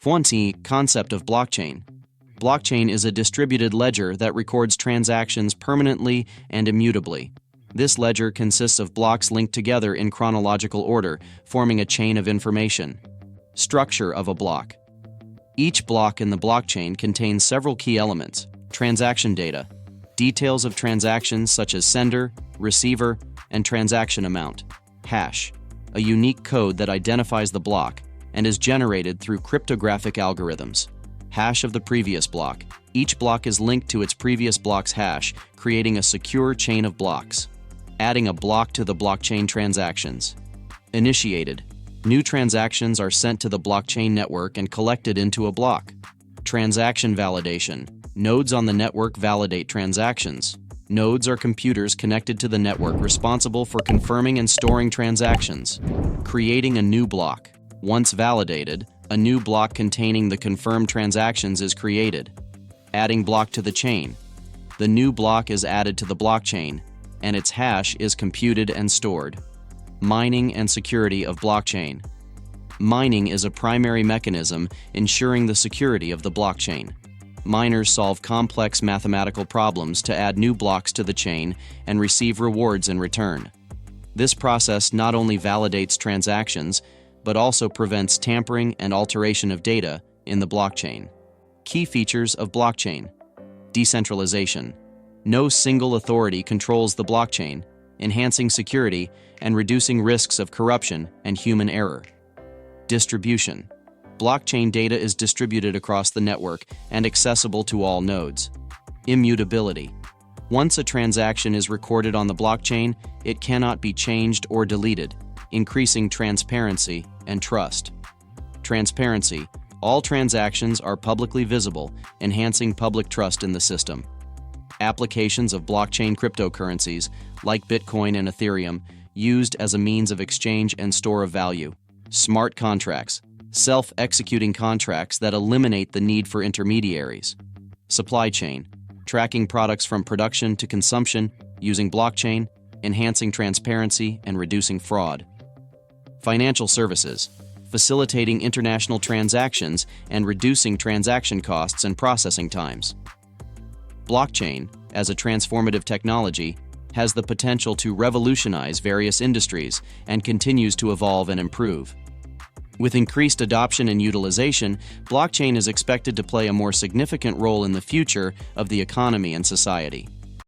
WTE concept of blockchain. Blockchain is a distributed ledger that records transactions permanently and immutably. This ledger consists of blocks linked together in chronological order, forming a chain of information. Structure of a block. Each block in the blockchain contains several key elements: transaction data, details of transactions such as sender, receiver, and transaction amount, hash, a unique code that identifies the block and is generated through cryptographic algorithms, hash of the previous block. Each block is linked to its previous block's hash, creating a secure chain of blocks. Adding a block to the blockchain transactions. Initiated. New transactions are sent to the blockchain network and collected into a block. Transaction validation. Nodes on the network validate transactions. Nodes are computers connected to the network responsible for confirming and storing transactions. Creating a new block. Once validated, a new block containing the confirmed transactions is created. Adding block to the chain. The new block is added to the blockchain, and its hash is computed and stored. Mining and security of blockchain. Mining is a primary mechanism ensuring the security of the blockchain. Miners solve complex mathematical problems to add new blocks to the chain and receive rewards in return. This process not only validates transactions, but also prevents tampering and alteration of data in the blockchain. Key features of blockchain. Decentralization. No single authority controls the blockchain, enhancing security and reducing risks of corruption and human error. Distribution. Blockchain data is distributed across the network and accessible to all nodes. Immutability. Once a transaction is recorded on the blockchain, it cannot be changed or deleted, increasing transparency and trust. Transparency. All transactions are publicly visible, enhancing public trust in the system. Applications of blockchain cryptocurrencies, like Bitcoin and Ethereum, used as a means of exchange and store of value. Smart contracts. Self-executing contracts that eliminate the need for intermediaries. Supply chain. Tracking products from production to consumption using blockchain, enhancing transparency and reducing fraud. Financial services. Facilitating international transactions and reducing transaction costs and processing times. Blockchain, as a transformative technology, has the potential to revolutionize various industries and continues to evolve and improve. With increased adoption and utilization, blockchain is expected to play a more significant role in the future of the economy and society.